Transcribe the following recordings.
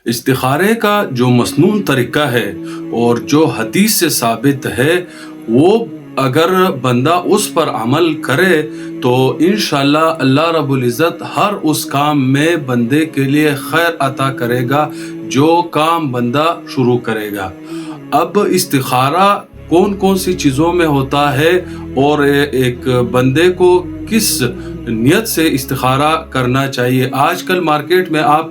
استخارے کا جو مسنون طریقہ ہے اور جو حدیث سے ثابت ہے، وہ اگر بندہ اس پر عمل کرے تو انشاءاللہ اللہ رب العزت ہر اس کام میں بندے کے لیے خیر عطا کرے گا جو کام بندہ شروع کرے گا۔ اب استخارہ کون کون سی چیزوں میں ہوتا ہے اور ایک بندے کو کس نیت سے استخارہ کرنا چاہیے؟ آج کل مارکیٹ میں آپ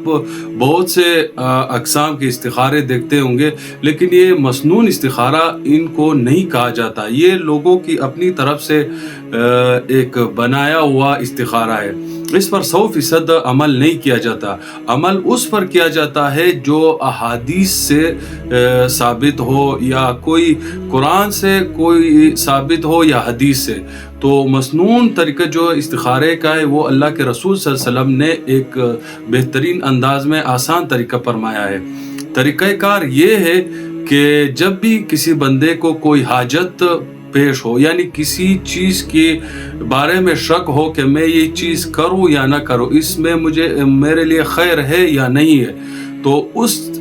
بہت سے اقسام کے استخارے دیکھتے ہوں گے، لیکن یہ مسنون استخارہ ان کو نہیں کہا جاتا۔ یہ لوگوں کی اپنی طرف سے ایک بنایا ہوا استخارہ ہے۔ اس پر 100% عمل نہیں کیا جاتا۔ عمل اس پر کیا جاتا ہے جو احادیث سے ثابت ہو، یا کوئی قرآن سے کوئی ثابت ہو یا حدیث سے۔ تو مسنون طریقہ جو استخارے کا ہے وہ اللہ کے رسول صلی اللہ علیہ وسلم نے ایک بہترین انداز میں آسان طریقہ فرمایا ہے۔ طریقہ کار یہ ہے کہ جب بھی کسی بندے کو کوئی حاجت پیش ہو، یعنی کسی چیز کے بارے میں شک ہو کہ میں یہ چیز کروں یا نہ کروں، اس میں میرے لیے خیر ہے یا نہیں ہے، تو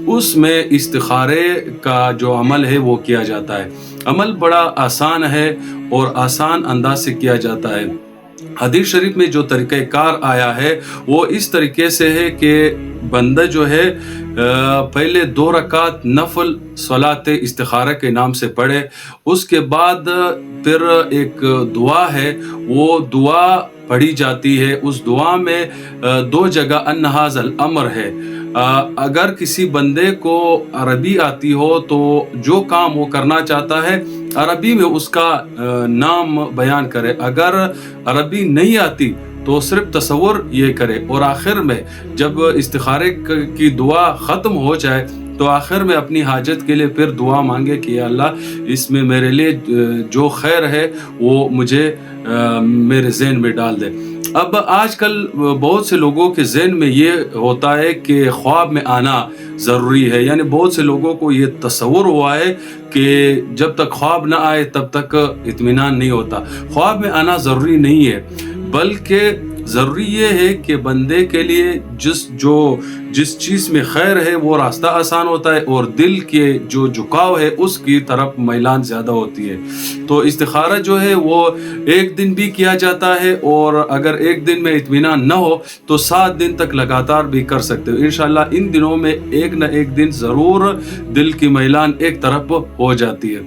اس میں استخارے کا جو عمل ہے وہ کیا جاتا ہے۔ عمل بڑا آسان ہے اور آسان انداز سے کیا جاتا ہے۔ حدیث شریف میں جو طریقہ کار آیا ہے وہ اس طریقے سے ہے کہ بندہ جو ہے پہلے 2 رکعت نفل صلاۃ استخارہ کے نام سے پڑھے، اس کے بعد پھر ایک دعا ہے، وہ دعا پڑھی جاتی ہے۔ اس دعا میں 2 جگہ ان ھذا الامر ہے۔ اگر کسی بندے کو عربی آتی ہو تو جو کام وہ کرنا چاہتا ہے عربی میں اس کا نام بیان کرے، اگر عربی نہیں آتی تو صرف تصور یہ کرے، اور آخر میں جب استخارے کی دعا ختم ہو جائے تو آخر میں اپنی حاجت کے لیے پھر دعا مانگے کہ یا اللہ اس میں میرے لیے جو خیر ہے وہ مجھے میرے ذہن میں ڈال دے۔ اب آج کل بہت سے لوگوں کے ذہن میں یہ ہوتا ہے کہ خواب میں آنا ضروری ہے، یعنی بہت سے لوگوں کو یہ تصور ہوا ہے کہ جب تک خواب نہ آئے تب تک اطمینان نہیں ہوتا۔ خواب میں آنا ضروری نہیں ہے، بلکہ ضروری یہ ہے کہ بندے کے لیے جس چیز میں خیر ہے وہ راستہ آسان ہوتا ہے، اور دل کے جو جھکاؤ ہے اس کی طرف میلان زیادہ ہوتی ہے۔ تو استخارہ جو ہے وہ ایک دن بھی کیا جاتا ہے، اور اگر ایک دن میں اطمینان نہ ہو تو 7 دن تک لگاتار بھی کر سکتے ہو۔ انشاءاللہ ان دنوں میں ایک نہ ایک دن ضرور دل کی میلان ایک طرف ہو جاتی ہے۔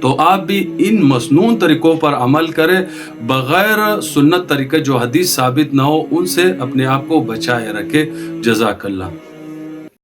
تو آپ بھی ان مسنون طریقوں پر عمل کریں، بغیر سنت طریقے جو حدیث ثابت نہ ہو ان سے اپنے آپ کو بچائے رکھے۔ جزاک اللہ۔